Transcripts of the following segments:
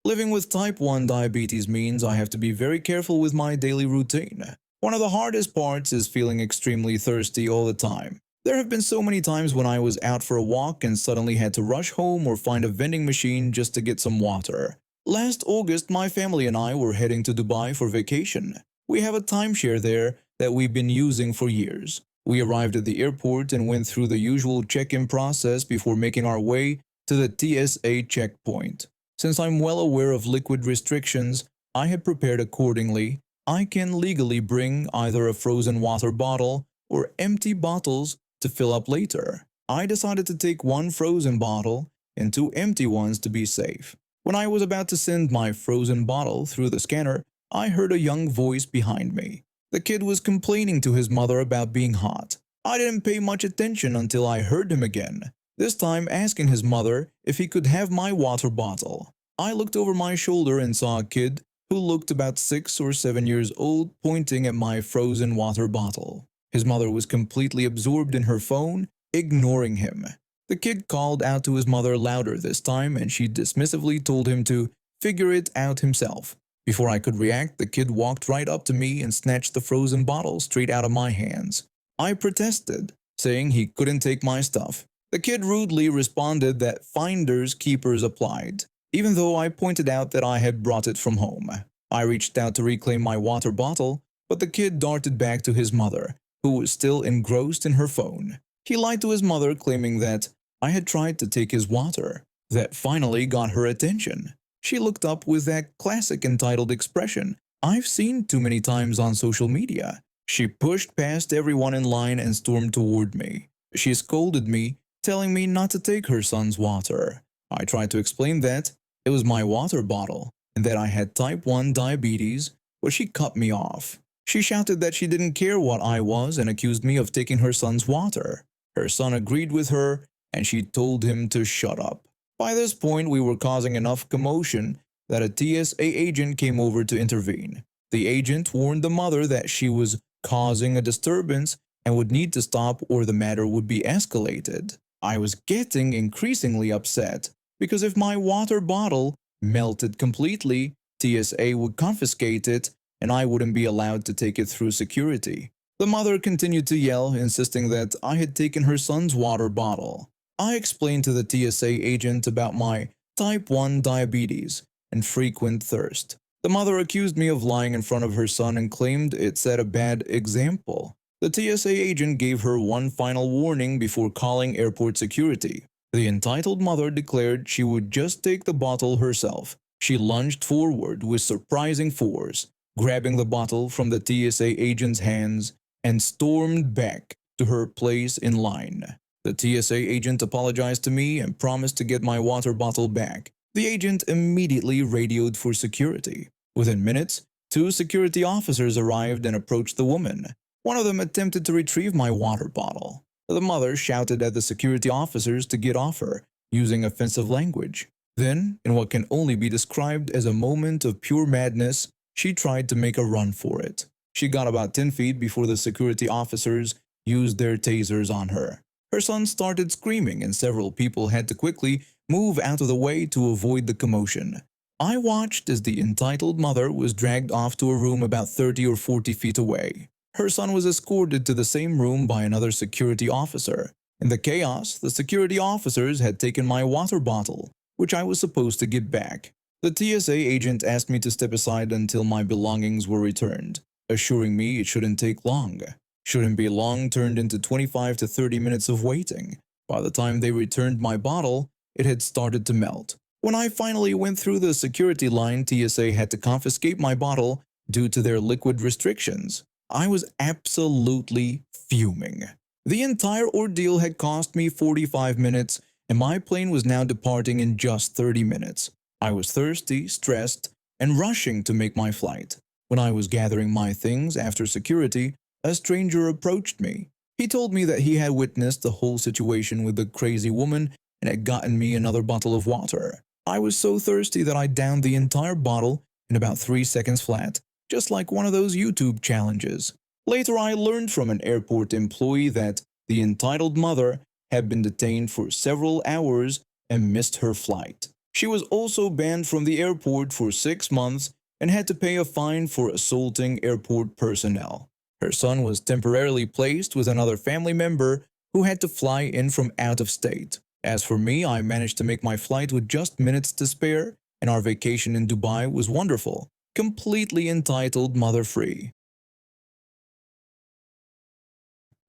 Living with type 1 diabetes means I have to be very careful with my daily routine. One of the hardest parts is feeling extremely thirsty all the time. There have been so many times when I was out for a walk and suddenly had to rush home or find a vending machine just to get some water. Last August, my family and I were heading to Dubai for vacation. We have a timeshare there that we've been using for years. We arrived at the airport and went through the usual check-in process before making our way to the TSA checkpoint. Since I'm well aware of liquid restrictions, I had prepared accordingly. I can legally bring either a frozen water bottle or empty bottles to fill up later. I decided to take one frozen bottle and two empty ones to be safe. When I was about to send my frozen bottle through the scanner, I heard a young voice behind me. The kid was complaining to his mother about being hot. I didn't pay much attention until I heard him again, this time asking his mother if he could have my water bottle. I looked over my shoulder and saw a kid who looked about 6 or 7 years old pointing at my frozen water bottle. His mother was completely absorbed in her phone, ignoring him. The kid called out to his mother louder this time and she dismissively told him to figure it out himself. Before I could react, the kid walked right up to me and snatched the frozen bottle straight out of my hands. I protested, saying he couldn't take my stuff. The kid rudely responded that finders keepers applied, even though I pointed out that I had brought it from home. I reached out to reclaim my water bottle, but the kid darted back to his mother, who was still engrossed in her phone. He lied to his mother, claiming that I had tried to take his water. That finally got her attention. She looked up with that classic entitled expression I've seen too many times on social media. She pushed past everyone in line and stormed toward me. She scolded me, telling me not to take her son's water. I tried to explain that it was my water bottle and that I had type 1 diabetes, but she cut me off. She shouted that she didn't care what I was and accused me of taking her son's water. Her son agreed with her and she told him to shut up. By this point, we were causing enough commotion that a TSA agent came over to intervene. The agent warned the mother that she was causing a disturbance and would need to stop or the matter would be escalated. I was getting increasingly upset because if my water bottle melted completely, TSA would confiscate it and I wouldn't be allowed to take it through security. The mother continued to yell, insisting that I had taken her son's water bottle. I explained to the TSA agent about my type 1 diabetes and frequent thirst. The mother accused me of lying in front of her son and claimed it set a bad example. The TSA agent gave her one final warning before calling airport security. The entitled mother declared she would just take the bottle herself. She lunged forward with surprising force, grabbing the bottle from the TSA agent's hands and stormed back to her place in line. The TSA agent apologized to me and promised to get my water bottle back. The agent immediately radioed for security. Within minutes, two security officers arrived and approached the woman. One of them attempted to retrieve my water bottle. The mother shouted at the security officers to get off her, using offensive language. Then, in what can only be described as a moment of pure madness, she tried to make a run for it. She got about 10 feet before the security officers used their tasers on her. Her son started screaming and several people had to quickly move out of the way to avoid the commotion. I watched as the entitled mother was dragged off to a room about 30 or 40 feet away. Her son was escorted to the same room by another security officer. In the chaos, the security officers had taken my water bottle, which I was supposed to give back. The TSA agent asked me to step aside until my belongings were returned, assuring me it shouldn't take long. Shouldn't be long turned into 25 to 30 minutes of waiting. By the time they returned my bottle, it had started to melt. When I finally went through the security line, TSA had to confiscate my bottle due to their liquid restrictions. I was absolutely fuming. The entire ordeal had cost me 45 minutes, and my plane was now departing in just 30 minutes. I was thirsty, stressed, and rushing to make my flight. When I was gathering my things after security, a stranger approached me. He told me that he had witnessed the whole situation with the crazy woman and had gotten me another bottle of water. I was so thirsty that I downed the entire bottle in about 3 seconds flat, just like one of those YouTube challenges. Later I learned from an airport employee that the entitled mother had been detained for several hours and missed her flight. She was also banned from the airport for 6 months and had to pay a fine for assaulting airport personnel. Her son was temporarily placed with another family member who had to fly in from out of state. As for me, I managed to make my flight with just minutes to spare, and our vacation in Dubai was wonderful, completely entitled mother-free.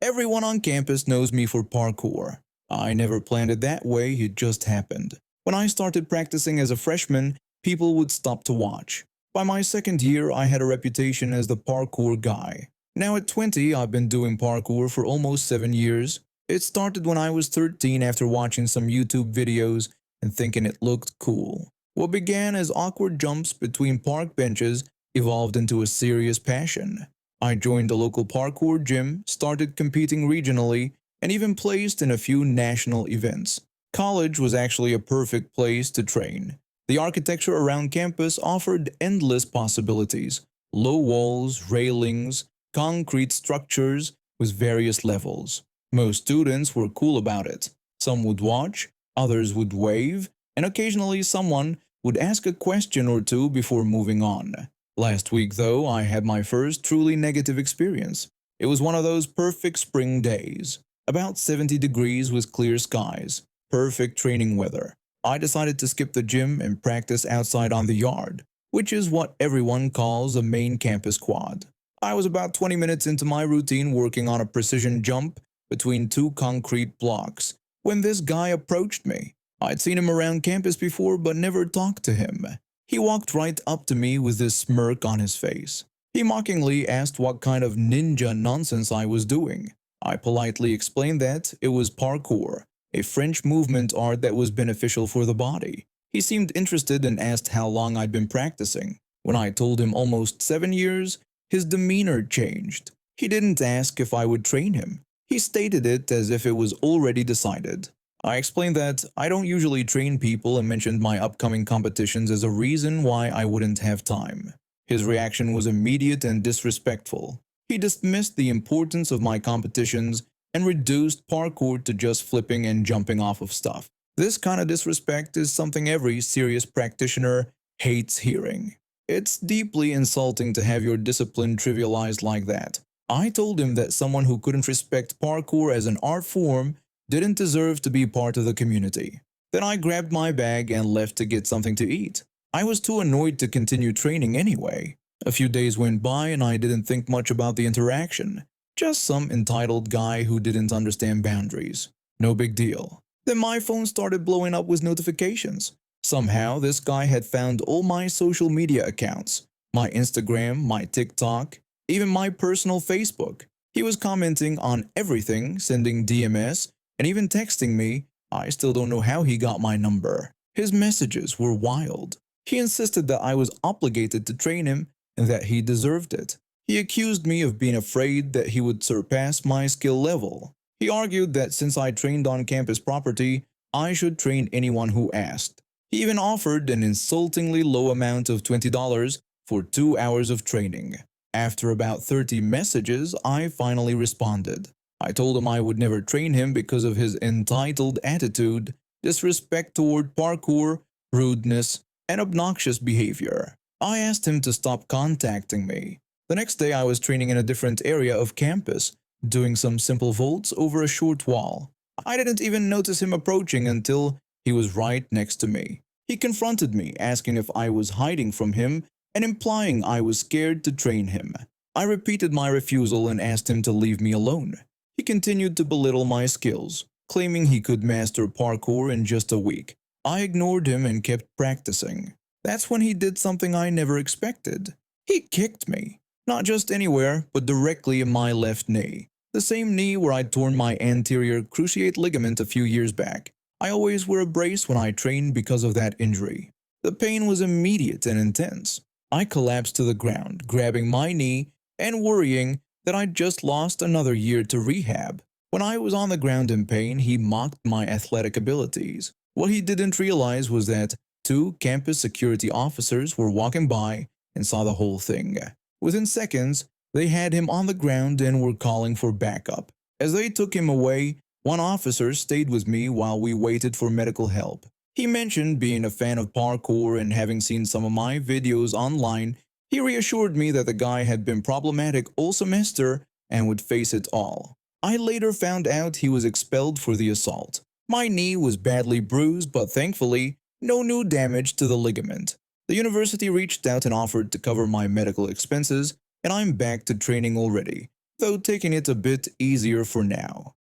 Everyone on campus knows me for parkour. I never planned it that way, it just happened. When I started practicing as a freshman, people would stop to watch. By my second year, I had a reputation as the parkour guy. Now at 20, I've been doing parkour for almost 7 years. It started when I was 13 after watching some YouTube videos and thinking it looked cool. What began as awkward jumps between park benches evolved into a serious passion. I joined a local parkour gym, started competing regionally, and even placed in a few national events. College was actually a perfect place to train. The architecture around campus offered endless possibilities: low walls, railings, concrete structures with various levels. Most students were cool about it. Some would watch, others would wave, and occasionally someone would ask a question or two before moving on. Last week, though, I had my first truly negative experience. It was one of those perfect spring days, about 70 degrees with clear skies, perfect training weather. I decided to skip the gym and practice outside on the yard, which is what everyone calls a main campus quad. I was about 20 minutes into my routine working on a precision jump between two concrete blocks when this guy approached me. I'd seen him around campus before but never talked to him. He walked right up to me with this smirk on his face. He mockingly asked what kind of ninja nonsense I was doing. I politely explained that it was parkour, a French movement art that was beneficial for the body. He seemed interested and asked how long I'd been practicing. When I told him almost 7 years, his demeanor changed. He didn't ask if I would train him. He stated it as if it was already decided. I explained that I don't usually train people and mentioned my upcoming competitions as a reason why I wouldn't have time. His reaction was immediate and disrespectful. He dismissed the importance of my competitions and reduced parkour to just flipping and jumping off of stuff. This kind of disrespect is something every serious practitioner hates hearing. It's deeply insulting to have your discipline trivialized like that. I told him that someone who couldn't respect parkour as an art form didn't deserve to be part of the community. Then I grabbed my bag and left to get something to eat. I was too annoyed to continue training anyway. A few days went by and I didn't think much about the interaction. Just some entitled guy who didn't understand boundaries. No big deal. Then my phone started blowing up with notifications. Somehow this guy had found all my social media accounts, my Instagram, my TikTok, even my personal Facebook. He was commenting on everything, sending DMS, and even texting me. I still don't know how he got my number. His messages were wild. He insisted that I was obligated to train him and that he deserved it. He accused me of being afraid that he would surpass my skill level. He argued that since I trained on campus property, I should train anyone who asked. He even offered an insultingly low amount of $20 for 2 hours of training. After about 30 messages, I finally responded. I told him I would never train him because of his entitled attitude, disrespect toward parkour, rudeness, and obnoxious behavior. I asked him to stop contacting me. The next day I was training in a different area of campus, doing some simple vaults over a short wall. I didn't even notice him approaching until he was right next to me. He confronted me, asking if I was hiding from him and implying I was scared to train him. I repeated my refusal and asked him to leave me alone. He continued to belittle my skills, claiming he could master parkour in just a week. I ignored him and kept practicing. That's when he did something I never expected. He kicked me. Not just anywhere, but directly in my left knee. The same knee where I'd torn my anterior cruciate ligament a few years back. I always wear a brace when I train because of that injury. The pain was immediate and intense. I collapsed to the ground, grabbing my knee and worrying that I'd just lost another year to rehab. When I was on the ground in pain, he mocked my athletic abilities. What he didn't realize was that 2 campus security officers were walking by and saw the whole thing. Within seconds, they had him on the ground and were calling for backup. As they took him away, one officer stayed with me while we waited for medical help. He mentioned being a fan of parkour and having seen some of my videos online. He reassured me that the guy had been problematic all semester and would face it all. I later found out he was expelled for the assault. My knee was badly bruised, but thankfully, no new damage to the ligament. The university reached out and offered to cover my medical expenses, and I'm back to training already, though taking it a bit easier for now.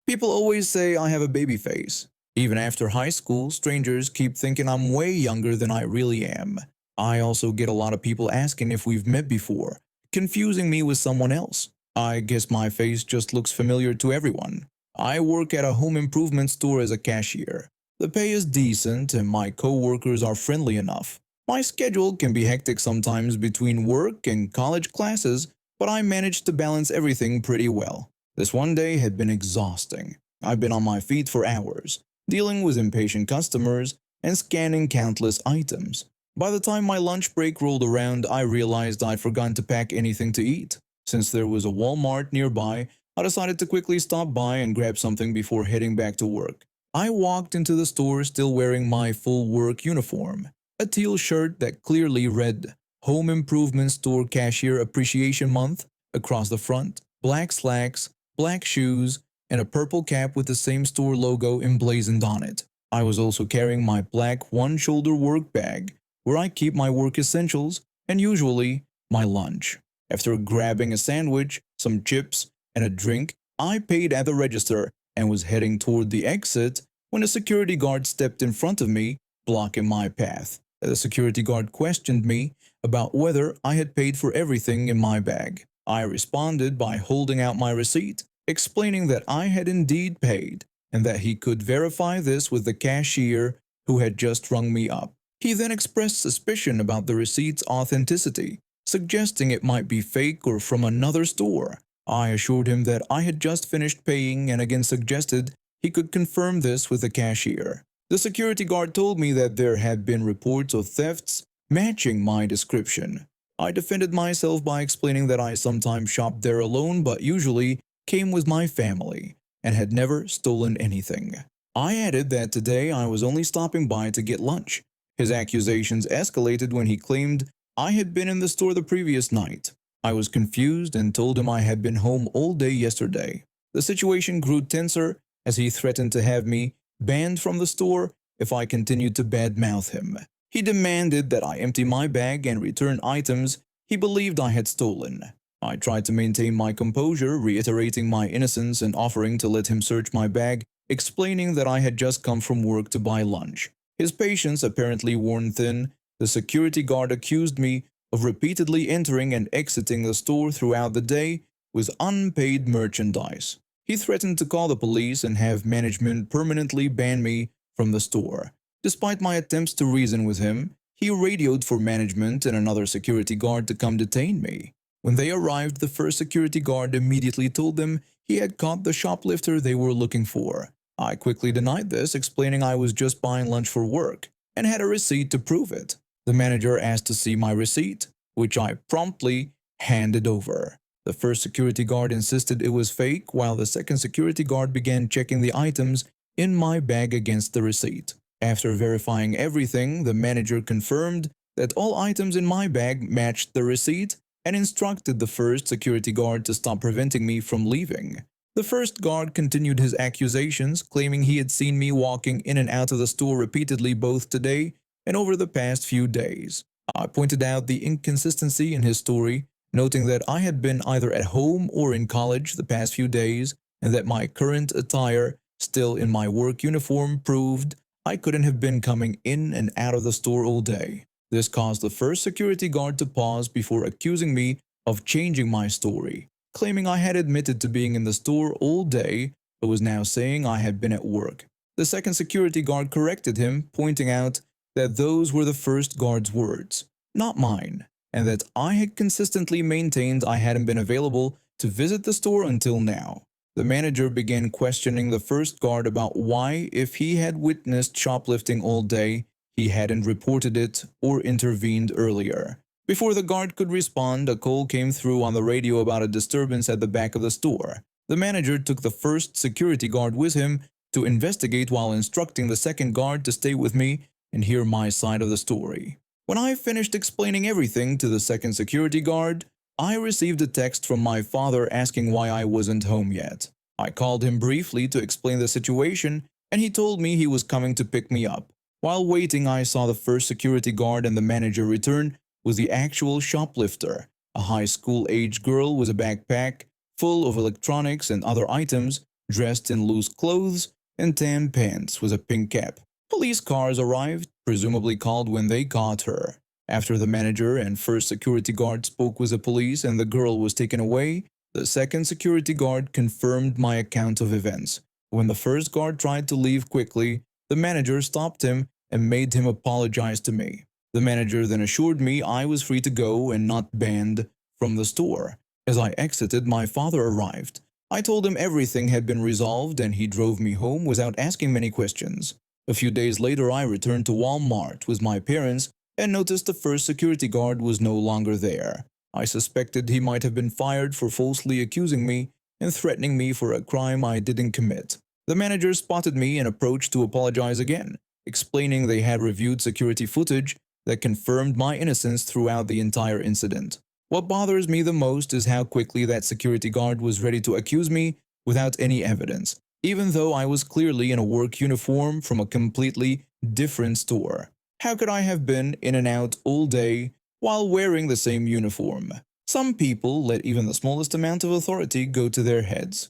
People always say I have a baby face. Even after high school, strangers keep thinking I'm way younger than I really am. I also get a lot of people asking if we've met before, confusing me with someone else. I guess my face just looks familiar to everyone. I work at a home improvement store as a cashier. The pay is decent and my co-workers are friendly enough. My schedule can be hectic sometimes between work and college classes, but I manage to balance everything pretty well. This one day had been exhausting. I've been on my feet for hours, dealing with impatient customers and scanning countless items. By the time my lunch break rolled around, I realized I'd forgotten to pack anything to eat. Since there was a Walmart nearby, I decided to quickly stop by and grab something before heading back to work. I walked into the store still wearing my full work uniform, a teal shirt that clearly read Home Improvement Store Cashier Appreciation Month across the front, black slacks, black shoes, and a purple cap with the same store logo emblazoned on it. I was also carrying my black one-shoulder work bag, where I keep my work essentials and usually my lunch. After grabbing a sandwich, some chips, and a drink, I paid at the register and was heading toward the exit when a security guard stepped in front of me, blocking my path. The security guard questioned me about whether I had paid for everything in my bag. I responded by holding out my receipt, explaining that I had indeed paid and that he could verify this with the cashier who had just rung me up. He then expressed suspicion about the receipt's authenticity, suggesting it might be fake or from another store. I assured him that I had just finished paying and again suggested he could confirm this with the cashier. The security guard told me that there had been reports of thefts matching my description. I defended myself by explaining that I sometimes shopped there alone but usually came with my family and had never stolen anything. I added that today I was only stopping by to get lunch. His accusations escalated when he claimed I had been in the store the previous night. I was confused and told him I had been home all day yesterday. The situation grew tenser as he threatened to have me banned from the store if I continued to badmouth him. He demanded that I empty my bag and return items he believed I had stolen. I tried to maintain my composure, reiterating my innocence and offering to let him search my bag, explaining that I had just come from work to buy lunch. His patience apparently worn thin, the security guard accused me of repeatedly entering and exiting the store throughout the day with unpaid merchandise. He threatened to call the police and have management permanently ban me from the store. Despite my attempts to reason with him, he radioed for management and another security guard to come detain me. When they arrived, the first security guard immediately told them he had caught the shoplifter they were looking for. I quickly denied this, explaining I was just buying lunch for work and had a receipt to prove it. The manager asked to see my receipt, which I promptly handed over. The first security guard insisted it was fake, while the second security guard began checking the items in my bag against the receipt. After verifying everything, the manager confirmed that all items in my bag matched the receipt and instructed the first security guard to stop preventing me from leaving. The first guard continued his accusations, claiming he had seen me walking in and out of the store repeatedly both today and over the past few days. I pointed out the inconsistency in his story, noting that I had been either at home or in college the past few days and that my current attire, still in my work uniform, proved I couldn't have been coming in and out of the store all day. This caused the first security guard to pause before accusing me of changing my story, claiming I had admitted to being in the store all day but was now saying I had been at work. The second security guard corrected him, pointing out that those were the first guard's words, not mine, and that I had consistently maintained I hadn't been available to visit the store until now. The manager began questioning the first guard about why, if he had witnessed shoplifting all day, he hadn't reported it or intervened earlier. Before the guard could respond, a call came through on the radio about a disturbance at the back of the store. The manager took the first security guard with him to investigate while instructing the second guard to stay with me and hear my side of the story. When I finished explaining everything to the second security guard, I received a text from my father asking why I wasn't home yet. I called him briefly to explain the situation, and he told me he was coming to pick me up. While waiting, I saw the first security guard and the manager return with the actual shoplifter, a high school-age girl with a backpack full of electronics and other items, dressed in loose clothes and tan pants with a pink cap. Police cars arrived, presumably called when they caught her. After the manager and first security guard spoke with the police and the girl was taken away, the second security guard confirmed my account of events. When the first guard tried to leave quickly, the manager stopped him and made him apologize to me. The manager then assured me I was free to go and not banned from the store. As I exited, my father arrived. I told him everything had been resolved and he drove me home without asking many questions. A few days later, I returned to Walmart with my parents and noticed the first security guard was no longer there. I suspected he might have been fired for falsely accusing me and threatening me for a crime I didn't commit. The manager spotted me and approached to apologize again, explaining they had reviewed security footage that confirmed my innocence throughout the entire incident. What bothers me the most is how quickly that security guard was ready to accuse me without any evidence, even though I was clearly in a work uniform from a completely different store. How could I have been in and out all day while wearing the same uniform? Some people let even the smallest amount of authority go to their heads.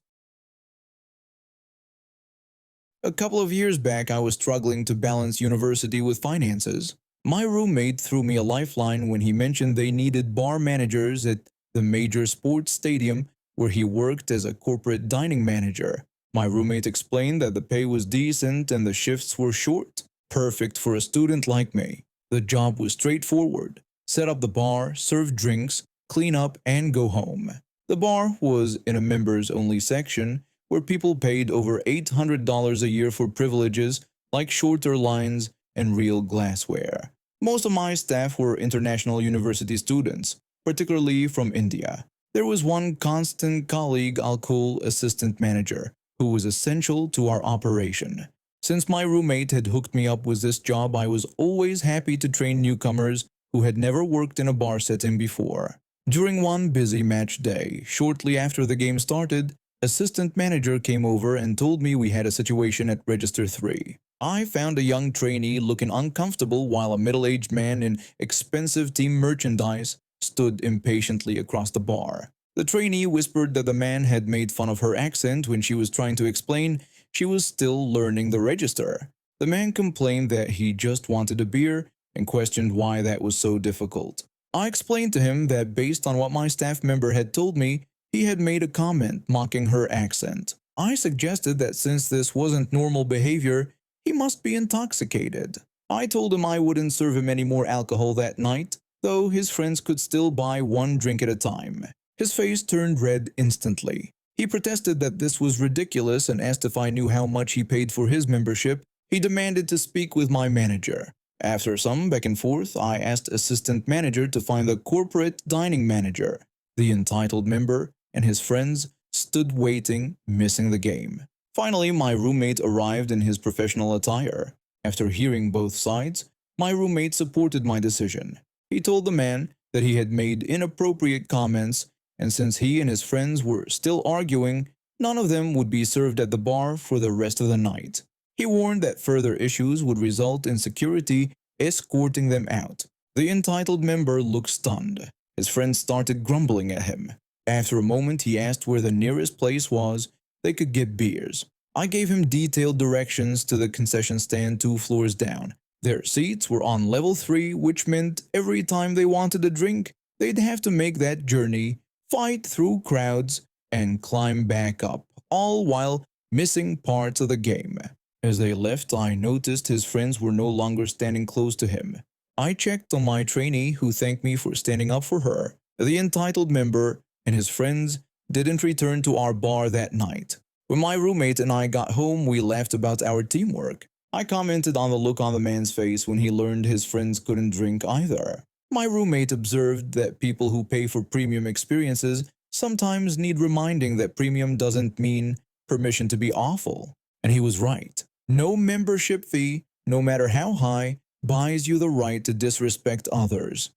A couple of years back, I was struggling to balance university with finances. My roommate threw me a lifeline when he mentioned they needed bar managers at the major sports stadium where he worked as a corporate dining manager. My roommate explained that the pay was decent and the shifts were short, perfect for a student like me. The job was straightforward: set up the bar, serve drinks, clean up, and go home. The bar was in a members-only section where people paid over $800 a year for privileges like shorter lines and real glassware. Most of my staff were international university students, particularly from India. There was one constant colleague I'll call assistant manager, who was essential to our operation. Since my roommate had hooked me up with this job, I was always happy to train newcomers who had never worked in a bar setting before. During one busy match day, shortly after the game started, assistant manager came over and told me we had a situation at Register 3. I found a young trainee looking uncomfortable while a middle-aged man in expensive team merchandise stood impatiently across the bar. The trainee whispered that the man had made fun of her accent when she was trying to explain she was still learning the register. The man complained that he just wanted a beer and questioned why that was so difficult. I explained to him that based on what my staff member had told me, he had made a comment mocking her accent. I suggested that since this wasn't normal behavior, he must be intoxicated. I told him I wouldn't serve him any more alcohol that night, though his friends could still buy one drink at a time. His face turned red instantly. He protested that this was ridiculous and asked if I knew how much he paid for his membership. He demanded to speak with my manager. After some back and forth, I asked assistant manager to find the corporate dining manager. The entitled member and his friends stood waiting, missing the game. Finally, my roommate arrived in his professional attire. After hearing both sides, my roommate supported my decision. He told the man that he had made inappropriate comments, and since he and his friends were still arguing, none of them would be served at the bar for the rest of the night. He warned that further issues would result in security escorting them out. The entitled member looked stunned. His friends started grumbling at him. After a moment, he asked where the nearest place was they could get beers. I gave him detailed directions to the concession stand 2 floors down. Their seats were on level 3, which meant every time they wanted a drink, they'd have to make that journey, fight through crowds, and climb back up, all while missing parts of the game. As they left, I noticed his friends were no longer standing close to him. I checked on my trainee, who thanked me for standing up for her. The entitled member and his friends didn't return to our bar that night. When my roommate and I got home, we laughed about our teamwork. I commented on the look on the man's face when he learned his friends couldn't drink either. My roommate observed that people who pay for premium experiences sometimes need reminding that premium doesn't mean permission to be awful. And he was right. No membership fee, no matter how high, buys you the right to disrespect others.